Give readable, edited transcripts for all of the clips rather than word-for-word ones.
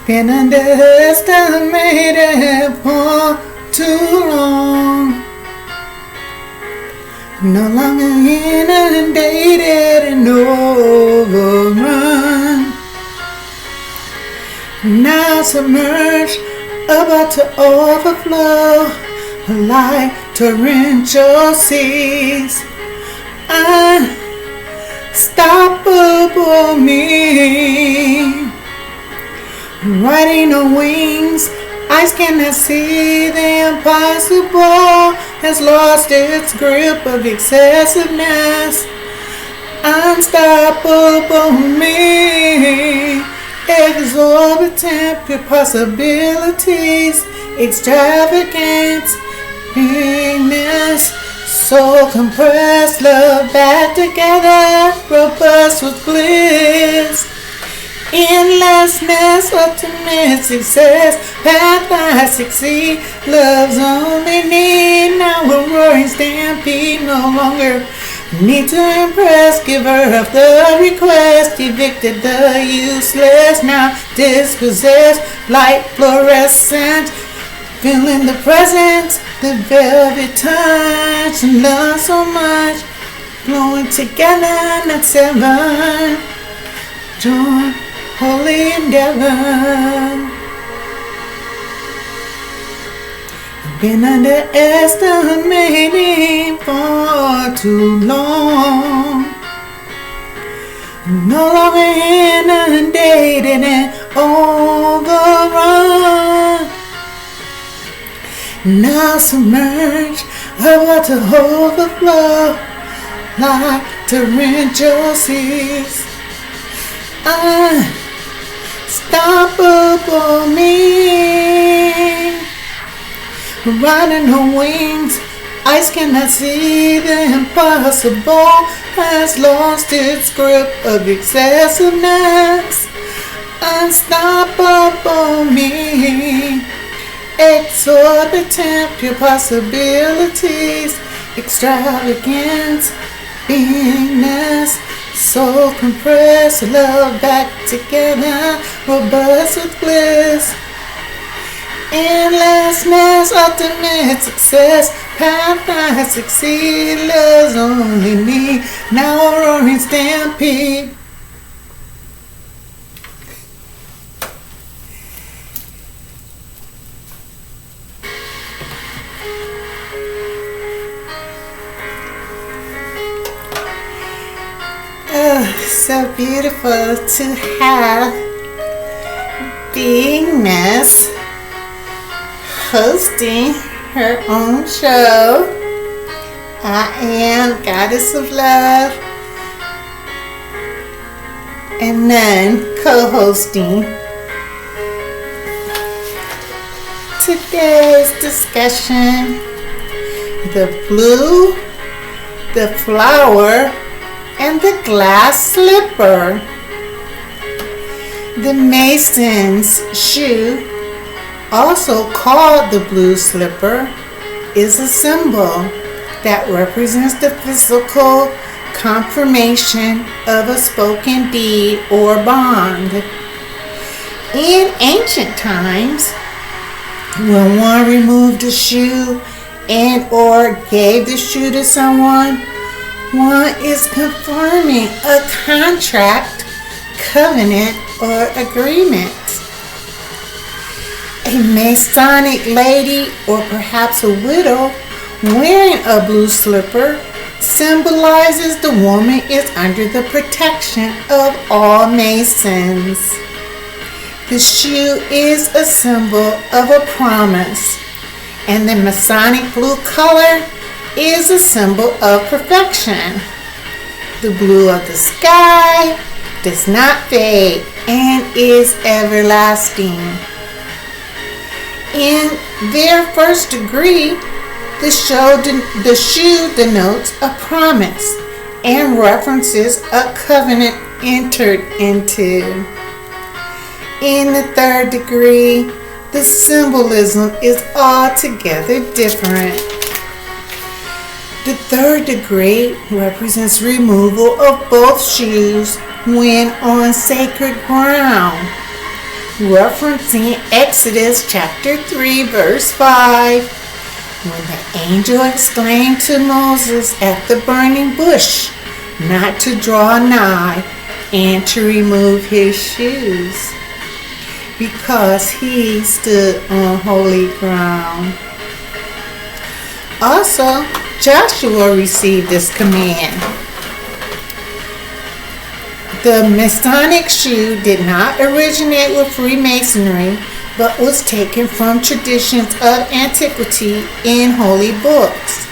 Been underestimated for too long. No longer inundated and overrun. Now submerged, about to overflow, like torrential seas. Unstoppable me, riding on wings. Eyes cannot see the impossible, has lost its grip of excessiveness. Unstoppable me, exorbitant pure possibilities, extravagant beingness, soul compressed, love back together, robust with bliss. Endlessness, ultimate success, path I succeed, love's only need. Now a roaring stampede, no longer need to impress, giver of the request, evicted the useless, now dispossessed, light fluorescent, feeling the presence, the velvet touch, love so much, flowing together, not seven, joy, holy endeavor. Been underestimating for too long. No longer inundated and overrun. Now submerged, about to overflow, like torrential seas. Unstoppable me, riding on wings. Eyes cannot see the impossible, has lost its grip of excessiveness. Unstoppable me, exorbitant pure possibilities, extravagant beingness, soul compressed, love back together, robust with bliss. Endlessness, ultimate success, path I succeed, love's only need, now a roaring stampede. Oh, so beautiful to have beingness hosting her own show. I am Goddess of Love, and then co-hosting today's discussion: the blue, the flower, and the glass slipper. The Mason's shoe, also called the blue slipper, is a symbol that represents the physical confirmation of a spoken deed or bond. In ancient times, when one removed a shoe and or gave the shoe to someone, one is confirming a contract, covenant, or agreement. A Masonic lady, or perhaps a widow, wearing a blue slipper symbolizes the woman is under the protection of all Masons. The shoe is a symbol of a promise, and the Masonic blue color is a symbol of perfection. The blue of the sky does not fade and is everlasting. In their first degree, the shoe denotes a promise and references a covenant entered into. In the third degree, the symbolism is altogether different. The third degree represents removal of both shoes when on sacred ground. referencing Exodus chapter 3, verse 5, when the angel exclaimed to Moses at the burning bush not to draw nigh and to remove his shoes, because he stood on holy ground. Also, Joshua received this command. The Masonic shoe did not originate with Freemasonry, but was taken from traditions of antiquity in holy books.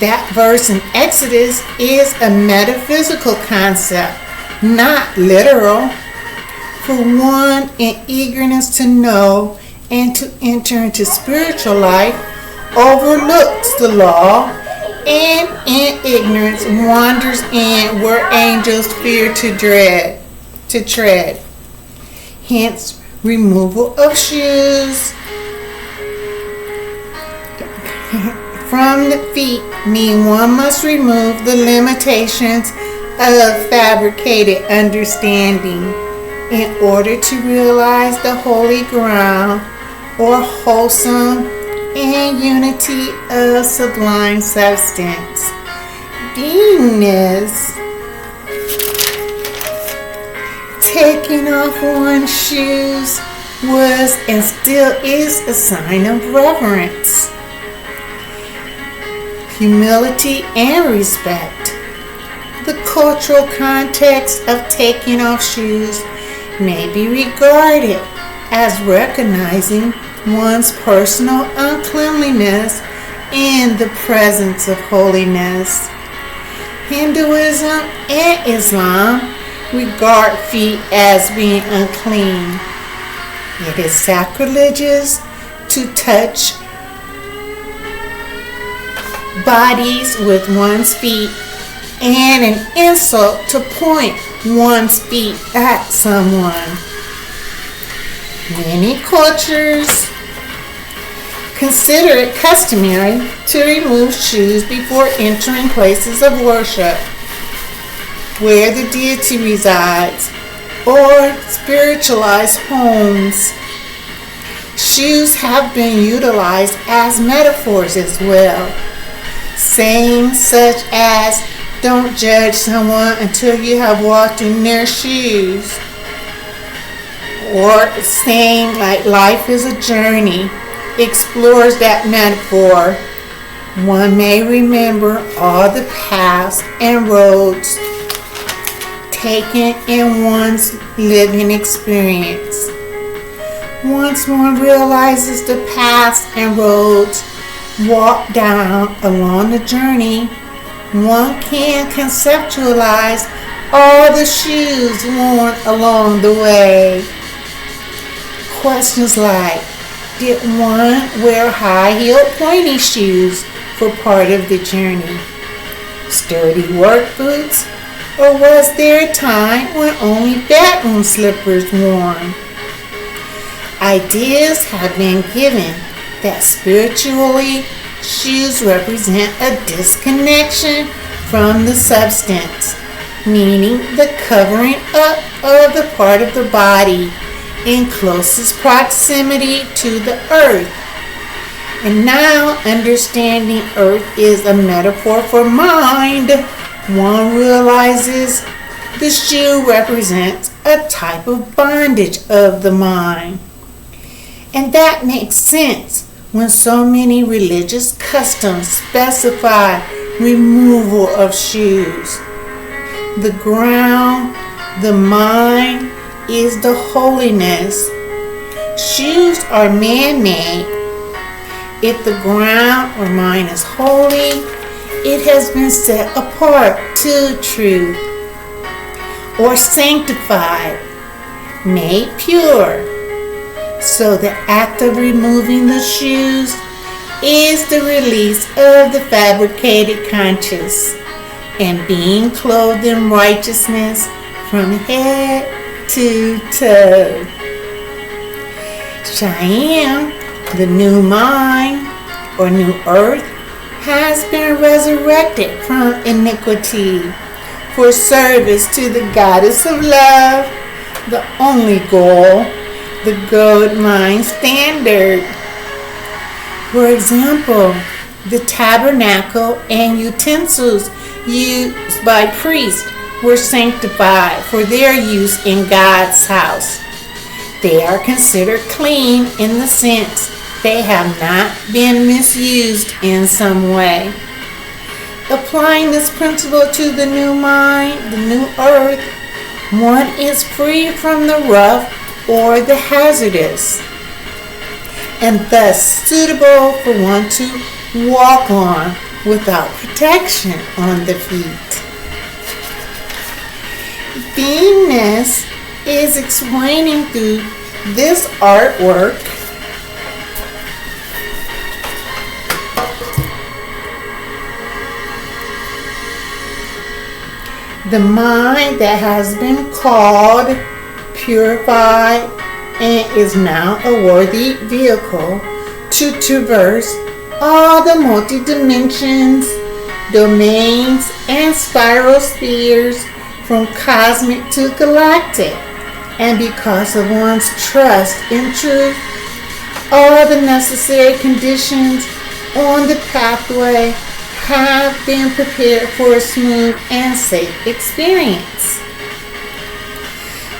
That verse in Exodus is a metaphysical concept, not literal. For one in eagerness to know and to enter into spiritual life overlooks the law, and in ignorance wanders in where angels fear to tread. Hence, removal of shoes from the feet mean one must remove the limitations of fabricated understanding in order to realize the holy ground or wholesome and unity of sublime substance. Beingness. Taking off one's shoes was and still is a sign of reverence, humility, and respect. The cultural context of taking off shoes may be regarded as recognizing one's personal uncleanliness in the presence of holiness. Hinduism and Islam regard feet as being unclean. It is sacrilegious to touch bodies with one's feet and an insult to point one's feet at someone. Many cultures consider it customary to remove shoes before entering places of worship where the deity resides or spiritualized homes. Shoes have been utilized as metaphors as well. Sayings such as, "Don't judge someone until you have walked in their shoes," or saying like life is a journey, explores that metaphor. One may remember all the paths and roads taken in one's living experience. Once one realizes the paths and roads walked down along the journey, one can conceptualize all the shoes worn along the way. Questions like, did one wear high-heeled pointy shoes for part of the journey? Sturdy work boots? Or was there a time when only bathroom slippers worn? Ideas have been given that spiritually, shoes represent a disconnection from the substance, meaning the covering up of the part of the body in closest proximity to the earth. And now, understanding earth is a metaphor for mind, one realizes the shoe represents a type of bondage of the mind. And that makes sense when so many religious customs specify removal of shoes. The ground, the mind, is the holiness. Shoes are man-made. If the ground or mind is holy, it has been set apart to truth, or sanctified, made pure. So the act of removing the shoes is the release of the fabricated conscious and being clothed in righteousness from head to toe. Cheyenne, the new mind or new earth, has been resurrected from iniquity for service to the goddess of love, the only goal, the gold mine standard. For example, the tabernacle and utensils used by priests were sanctified for their use in God's house. They are considered clean in the sense they have not been misused in some way. Applying this principle to the new mine, the new earth, one is free from the rough or the hazardous, and thus suitable for one to walk on without protection on the feet. Beingness is explaining through this artwork the mind that has been called, purified, and is now a worthy vehicle to traverse all the multi-dimensions, domains, and spiral spheres from cosmic to galactic. And because of one's trust in truth, all the necessary conditions on the pathway have been prepared for a smooth and safe experience.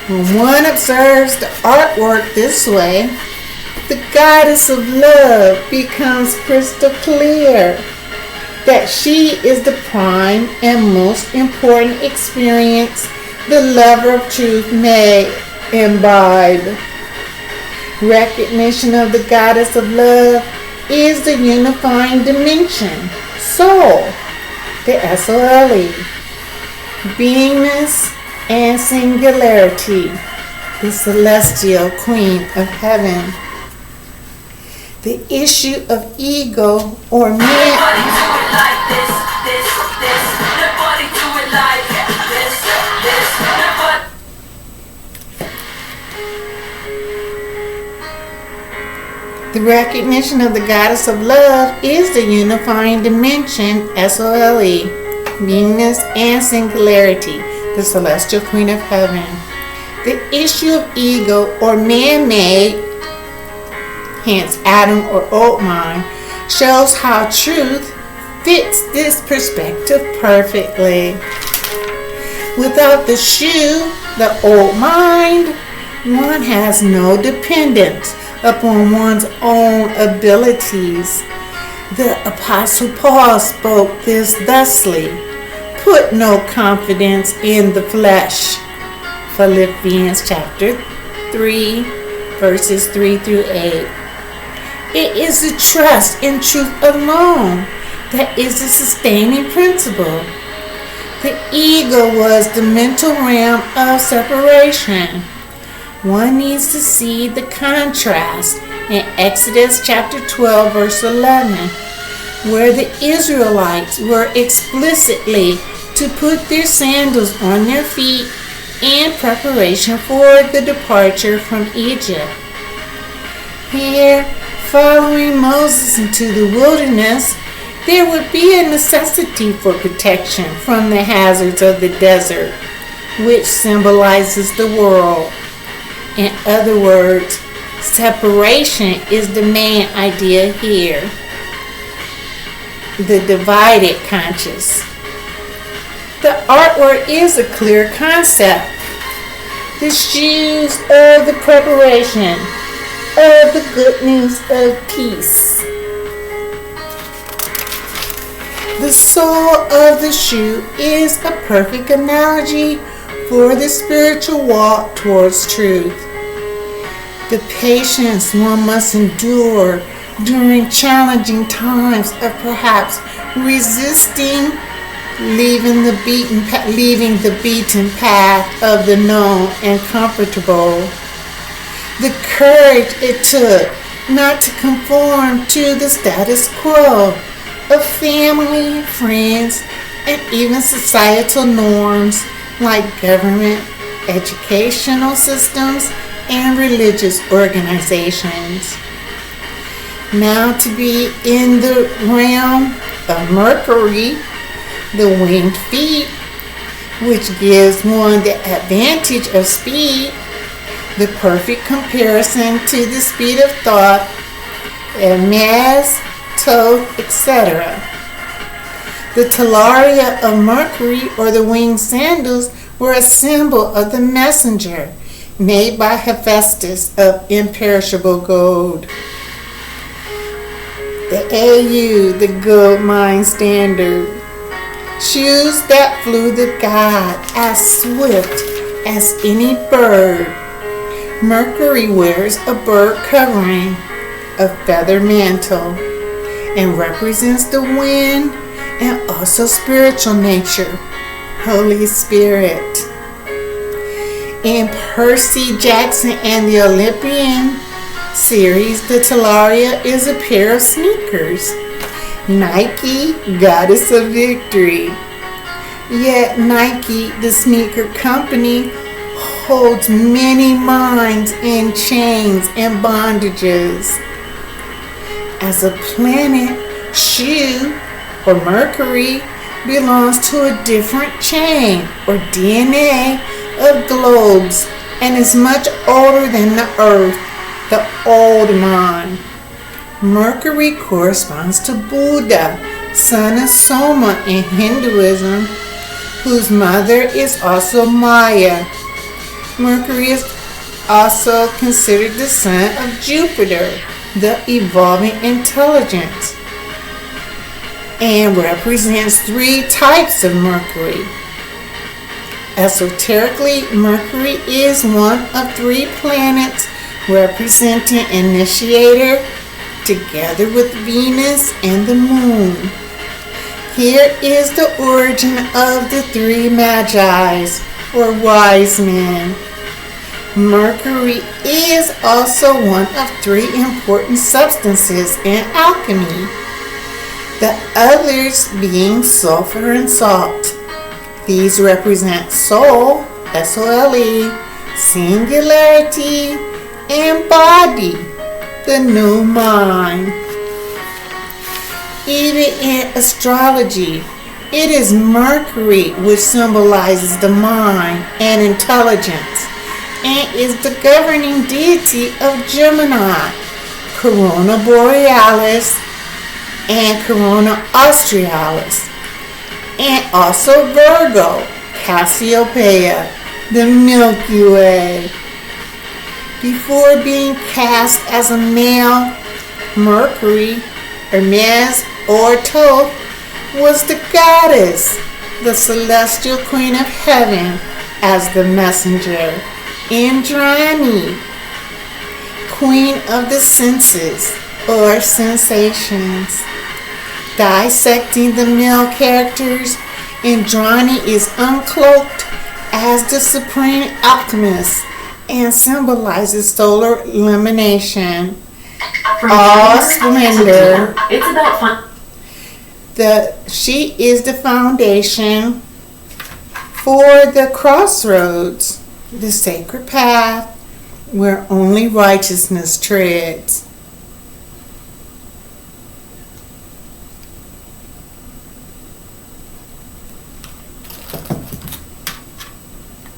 When one observes the artwork this way, the goddess of love becomes crystal clear that she is the prime and most important experience the lover of truth may imbibe. Recognition of the goddess of love is the unifying dimension, soul, the SOLE, beingness and singularity, the celestial queen of heaven. The issue of ego or man. The recognition of the goddess of love is the unifying dimension, SOLE, beingness and singularity, the celestial queen of heaven. The issue of ego or man-made, hence Adam or old mind, shows how truth fits this perspective perfectly. Without the shoe, the old mind, one has no dependence upon one's own abilities. The Apostle Paul spoke this thusly: put no confidence in the flesh. Philippians chapter 3, verses 3 through 8. It is the trust in truth alone that is the sustaining principle. The ego was the mental realm of separation. One needs to see the contrast in Exodus chapter 12, verse 11, where the Israelites were explicitly to put their sandals on their feet in preparation for the departure from Egypt. Here, following Moses into the wilderness, there would be a necessity for protection from the hazards of the desert, which symbolizes the world. In other words, separation is the main idea here. The divided conscious. The artwork is a clear concept. The shoes of the preparation of the good news of peace. The sole of the shoe is a perfect analogy for the spiritual walk towards truth. The patience one must endure during challenging times of perhaps resisting leaving the beaten path of the known and comfortable. The courage it took not to conform to the status quo of family, friends, and even societal norms like government, educational systems, and religious organizations. Now to be in the realm of Mercury, the winged feet, which gives one the advantage of speed, the perfect comparison to the speed of thought, Hermes, Thoth, etc. The talaria of Mercury, or the winged sandals, were a symbol of the messenger, made by Hephaestus of imperishable gold. The AU, the gold mine standard. Shoes that flew the god as swift as any bird. Mercury wears a bird covering, a feather mantle, and represents the wind and also spiritual nature, Holy Spirit. In Percy Jackson and the Olympian series, the talaria is a pair of sneakers. Nike, goddess of victory. Yet Nike, the sneaker company, holds many minds in chains and bondages. As a planet, Shu, or Mercury, belongs to a different chain or DNA of globes and is much older than the Earth, the old mind. Mercury corresponds to Buddha, son of Soma in Hinduism, whose mother is also Maya. Mercury is also considered the son of Jupiter, the evolving intelligence, and represents 3 types of Mercury. Esoterically, Mercury is one of 3 planets representing initiator, together with Venus and the moon. Here is the origin of the 3 Magi's, or wise men. Mercury is also one of 3 important substances in alchemy, the others being sulfur and salt. These represent soul, S-O-L-E, singularity, and body, the new mind. Even in astrology, it is Mercury which symbolizes the mind and intelligence, and is the governing deity of Gemini, Corona Borealis, and Corona Australis, and also Virgo, Cassiopeia, the Milky Way. Before being cast as a male, Mercury, Hermes, or Thoth was the goddess, the celestial queen of heaven, as the messenger, Indrani, queen of the senses, or sensations. Dissecting the male characters, Indrani is uncloaked as the supreme alchemist and symbolizes solar illumination, all splendor. It's about fun. She is the foundation for the crossroads, the sacred path where only righteousness treads.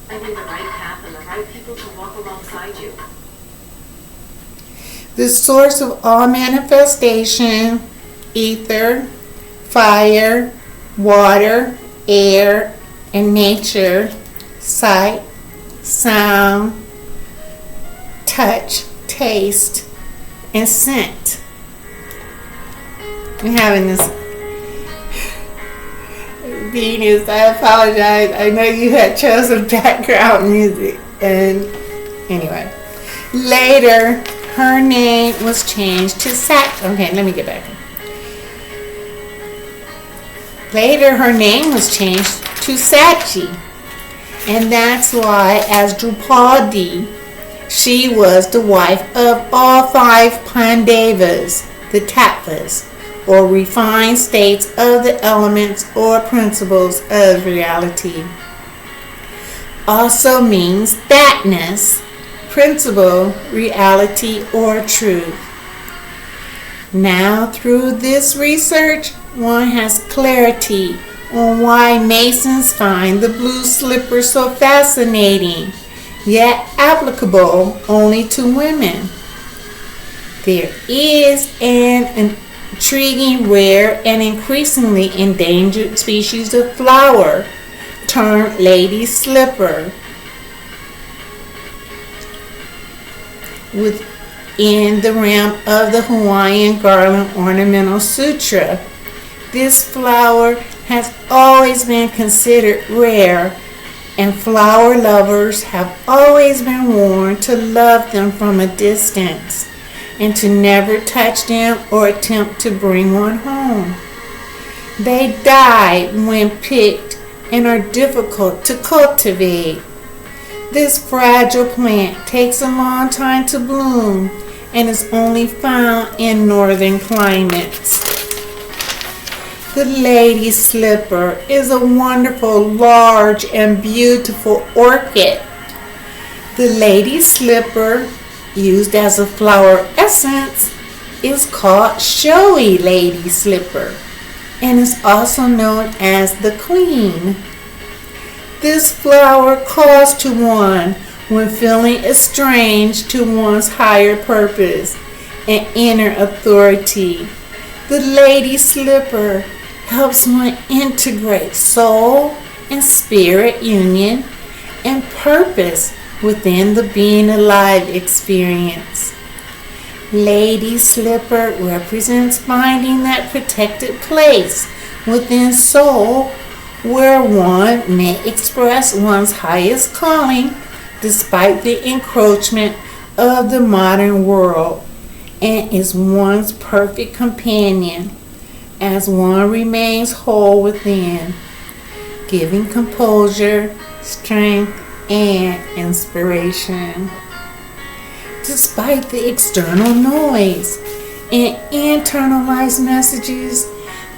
Find the right path and the right people to walk alongside you. The source of all manifestation, ether, fire, water, air, and nature, sight, sound, touch, taste, and scent. I'm having this Venus, I apologize. I know you had chosen background music. And anyway, later her name was changed to Okay, let me get back. Later her name was changed to Sachi. And that's why, as Draupadi, she was the wife of all 5 Pandavas, the Tattvas, or refined states of the elements or principles of reality. Also means thatness, principle, reality, or truth. Now, through this research, one has clarity on why Masons find the blue slipper so fascinating. yet applicable only to women. There is an intriguing, rare, and increasingly endangered species of flower termed lady slipper within the realm of the Hawaiian garland ornamental sutra. This flower has always been considered rare, and flower lovers have always been warned to love them from a distance and to never touch them or attempt to bring one home. They die when picked and are difficult to cultivate. This fragile plant takes a long time to bloom and is only found in northern climates. The lady slipper is a wonderful, large, and beautiful orchid. The lady slipper, used as a flower essence, is called showy lady slipper and is also known as the queen. This flower calls to one when feeling estranged to one's higher purpose and inner authority. The lady slipper helps one integrate soul and spirit union and purpose within the being alive experience. Lady slipper represents finding that protected place within soul where one may express one's highest calling despite the encroachment of the modern world, and is one's perfect companion as one remains whole within, giving composure, strength, and inspiration. Despite the external noise and internalized messages,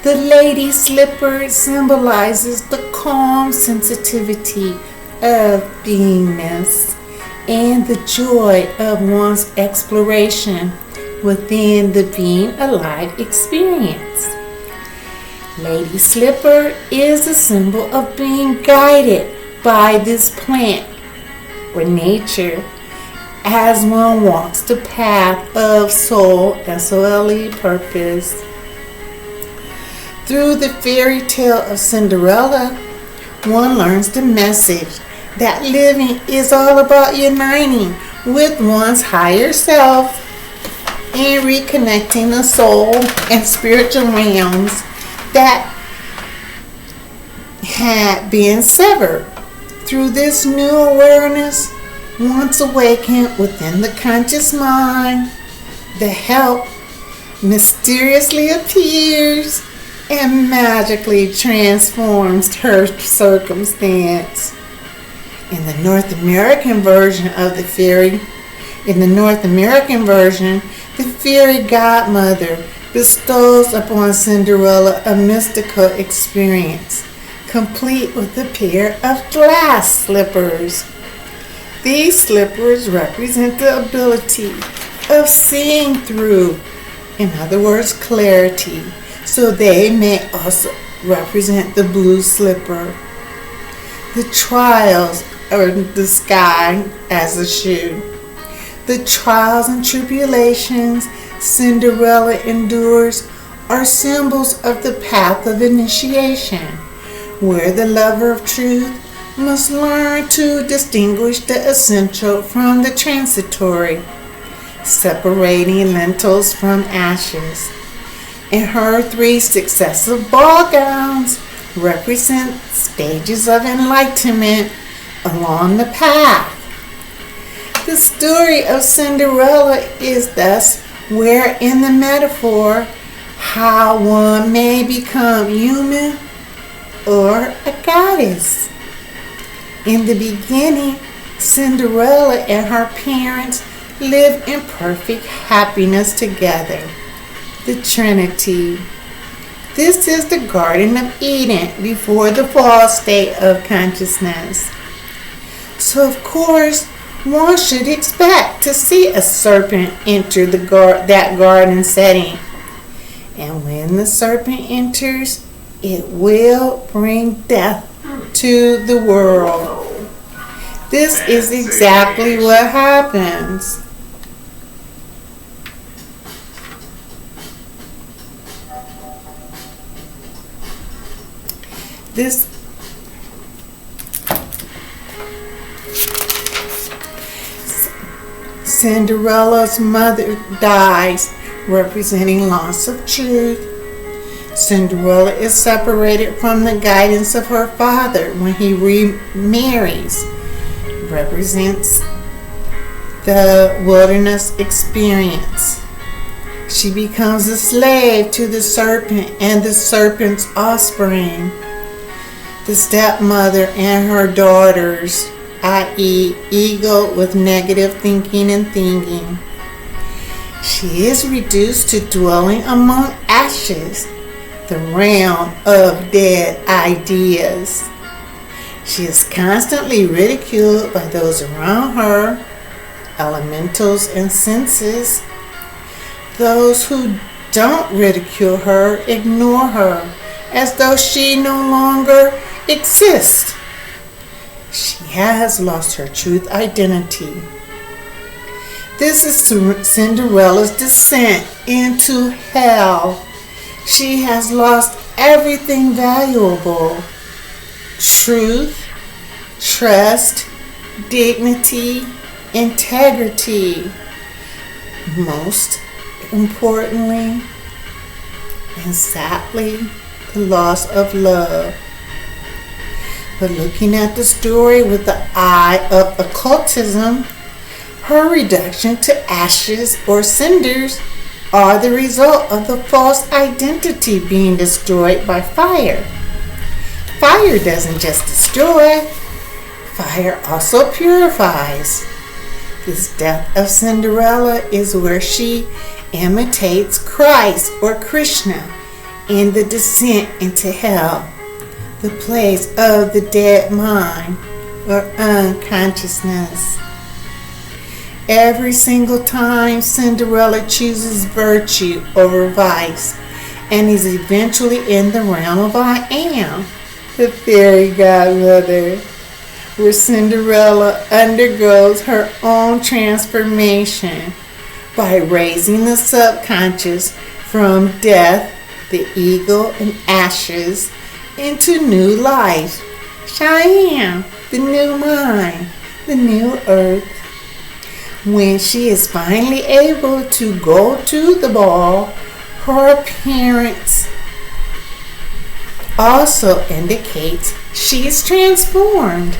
the lady slipper symbolizes the calm sensitivity of beingness and the joy of one's exploration within the being alive experience. Lady slipper is a symbol of being guided by this plant or nature as one walks the path of soul, S-O-L-E, purpose. Through the fairy tale of Cinderella, one learns the message that living is all about uniting with one's higher self and reconnecting the soul and spiritual realms that had been severed. Through this new awareness, once awakened within the conscious mind, the help mysteriously appears and magically transforms her circumstance. In the North American version, the fairy godmother bestows upon Cinderella a mystical experience, complete with a pair of glass slippers. These slippers represent the ability of seeing through, in other words, clarity, so they may also represent the blue slipper. The trials are disguised as a shoe. The trials and tribulations Cinderella endures are symbols of the path of initiation, where the lover of truth must learn to distinguish the essential from the transitory, separating lentils from ashes. And her 3 successive ball gowns represent stages of enlightenment along the path. The story of Cinderella is thus where in the metaphor how one may become human or a goddess. In the beginning, Cinderella and her parents lived in perfect happiness together. The Trinity. This is the Garden of Eden before the fall state of consciousness. So of course, one should expect to see a serpent enter that garden setting. And when the serpent enters, it will bring death to the world. This is exactly what happens. This Cinderella's mother dies, representing loss of truth. Cinderella is separated from the guidance of her father when he remarries, represents the wilderness experience. She becomes a slave to the serpent and the serpent's offspring. The stepmother and her daughters, i.e., ego with negative thinking and thinking. She is reduced to dwelling among ashes, the realm of dead ideas. She is constantly ridiculed by those around her, elementals and senses. Those who don't ridicule her ignore her as though she no longer exists. She has lost her truth identity. This is Cinderella's descent into hell. She has lost everything valuable: truth, trust, dignity, integrity. Most importantly, and sadly, the loss of love. But looking at the story with the eye of occultism, her reduction to ashes or cinders are the result of the false identity being destroyed by fire. Fire doesn't just destroy, fire also purifies. This death of Cinderella is where she imitates Christ or Krishna in the descent into hell, the place of the dead mind or unconsciousness. Every single time Cinderella chooses virtue over vice and is eventually in the realm of I am, the fairy godmother, where Cinderella undergoes her own transformation by raising the subconscious from death, the ego, and ashes into new life. Cheyenne, the new mind, the new earth. When she is finally able to go to the ball, her appearance also indicates she is transformed,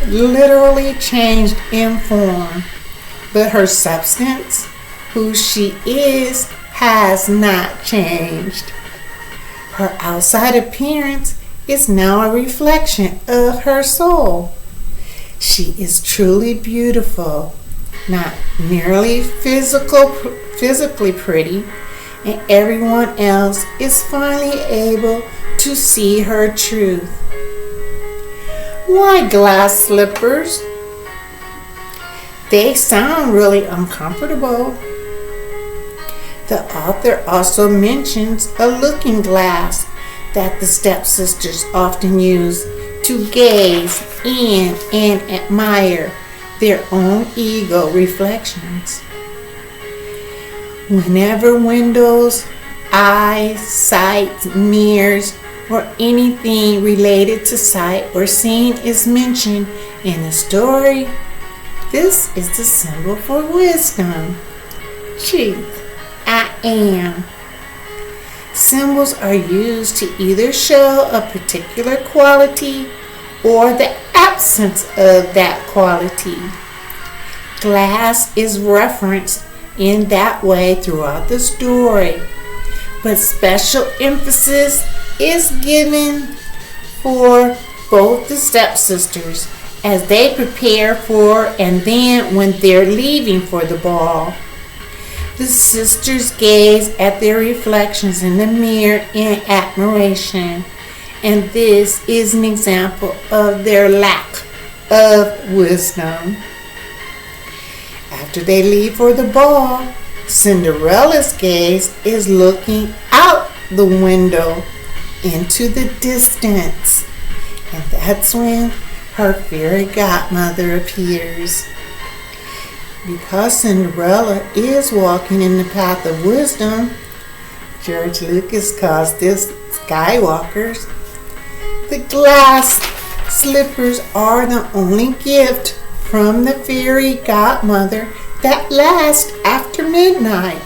literally changed in form, but her substance, who she is, has not changed. Her outside appearance is now a reflection of her soul. She is truly beautiful, not merely physically pretty, and everyone else is finally able to see her truth. Why glass slippers? They sound really uncomfortable. The author also mentions a looking glass that the stepsisters often use to gaze in and admire their own ego reflections. Whenever windows, eyes, sight, mirrors, or anything related to sight or seeing is mentioned in a story, this is the symbol for wisdom. Truth. I am. Symbols are used to either show a particular quality or the absence of that quality. Glass is referenced in that way throughout the story, but special emphasis is given for both the stepsisters as they prepare for and then when they're leaving for the ball. The sisters gaze at their reflections in the mirror in admiration, and this is an example of their lack of wisdom. After they leave for the ball, Cinderella's gaze is looking out the window into the distance, and that's when her fairy godmother appears. Because Cinderella is walking in the path of wisdom, George Lucas calls this Skywalkers. The glass slippers are the only gift from the fairy godmother that lasts after midnight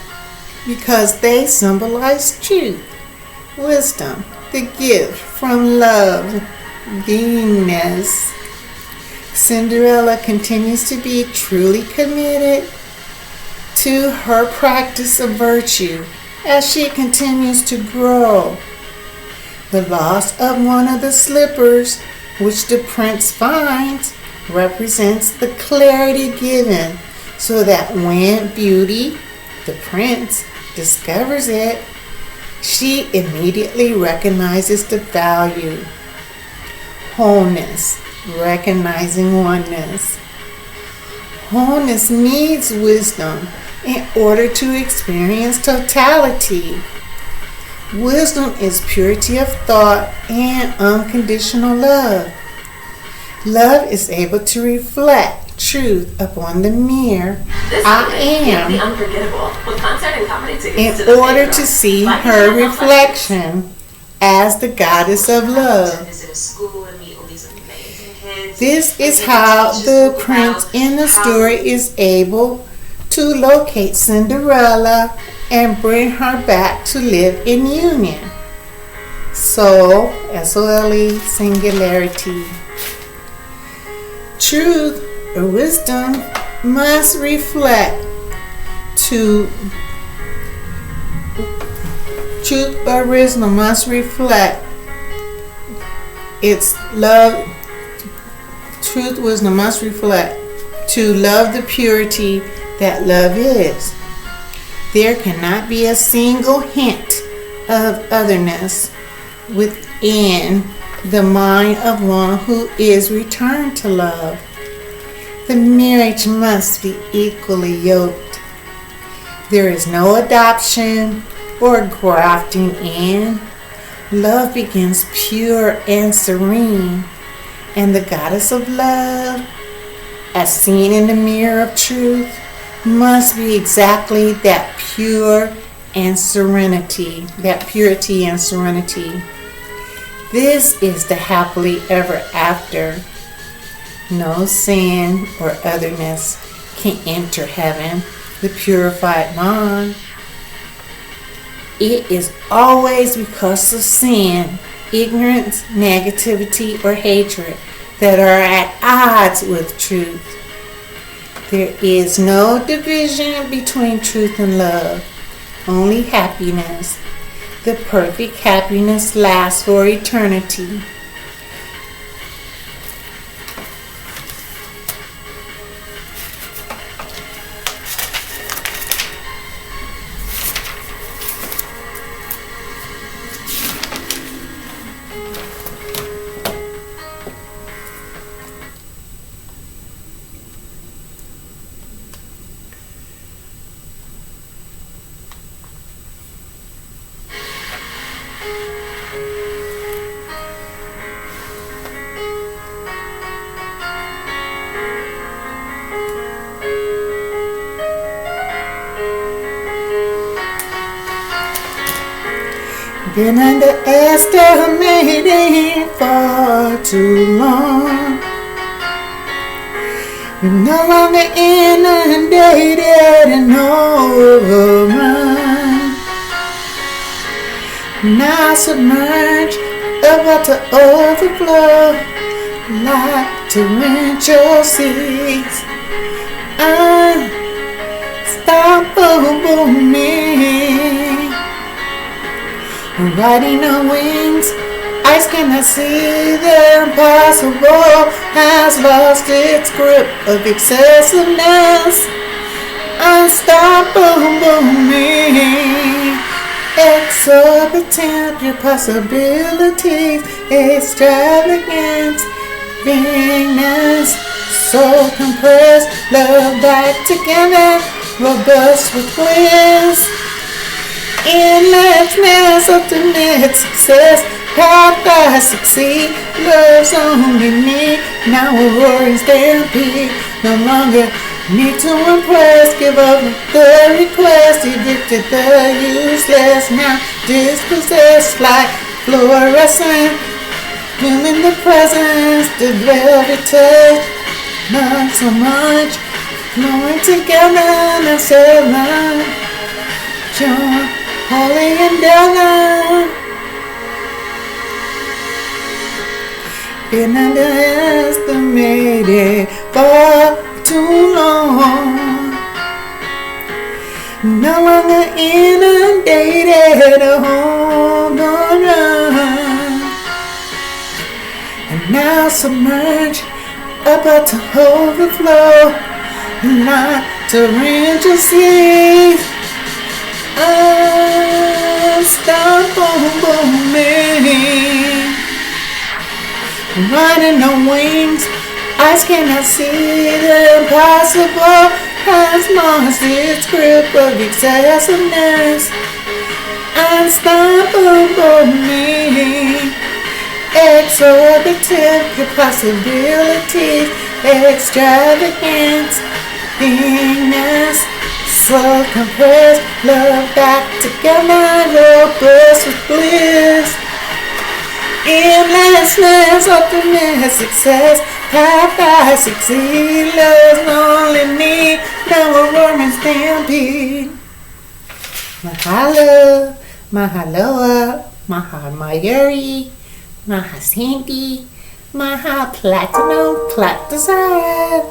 because they symbolize truth, wisdom, the gift from love, beingness. Cinderella continues to be truly committed to her practice of virtue as she continues to grow. The loss of one of the slippers, which the prince finds, represents the clarity given so that when Beauty, the prince, discovers it, she immediately recognizes the value. Wholeness, recognizing oneness. Wholeness needs wisdom in order to experience totality. Wisdom is purity of thought and unconditional love. Love is able to reflect truth upon the mirror I am in order to see her reflection as the goddess of love. This is how the prince in the story is able to locate Cinderella and bring her back to live in union. Soul, S-O-L-E, singularity. Truth or wisdom must reflect to truth or wisdom must reflect its love. Truth, wisdom must reflect to love the purity that love is. There cannot be a single hint of otherness within the mind of one who is returned to love. The marriage must be equally yoked. There is no adoption or grafting in. Love begins pure and serene, and the goddess of love, as seen in the mirror of truth, must be exactly that pure and serenity, that purity and serenity. This is the happily ever after. No sin or otherness can enter heaven, the purified mind. It is always because of sin, ignorance, negativity, or hatred that are at odds with truth. There is no division between truth and love, only happiness. The perfect happiness lasts for eternity. Been underestimating for too long. You're no longer inundated and overrun. Now submerged, about to overflow, like torrential seas. Unstoppable me. Riding on wings, eyes cannot see the impossible, has lost its grip of excessiveness. Unstoppable me, exorbitant your possibilities, extravagance, beingness, so compressed, love back together, robust with bliss. Endlessness, ultimate success, path I succeed, love's only me, now a roaring stampede, no longer need to impress, give up the request, addicted the useless, now dispossessed like fluorescent, feeling the presence, the velvet touch, not so much, flowing together, now seven, joy, holy endeavor, been underestimated for too long, no longer inundated, hold on, and now submerged, about to overflow, not torrential seas, unstoppable me, riding on wings, eyes cannot see the impossible, has lost its grip of excessiveness, unstoppable me, exorbitant possibilities, extravagance, beingness, so compressed, love back together, robust with bliss, endlessness, ultimate success, path I succeed, love's only need, now a roaring stampede. Mahalo, mahaloa, mahamayuri, mahasinti, maha platinum, plat desire.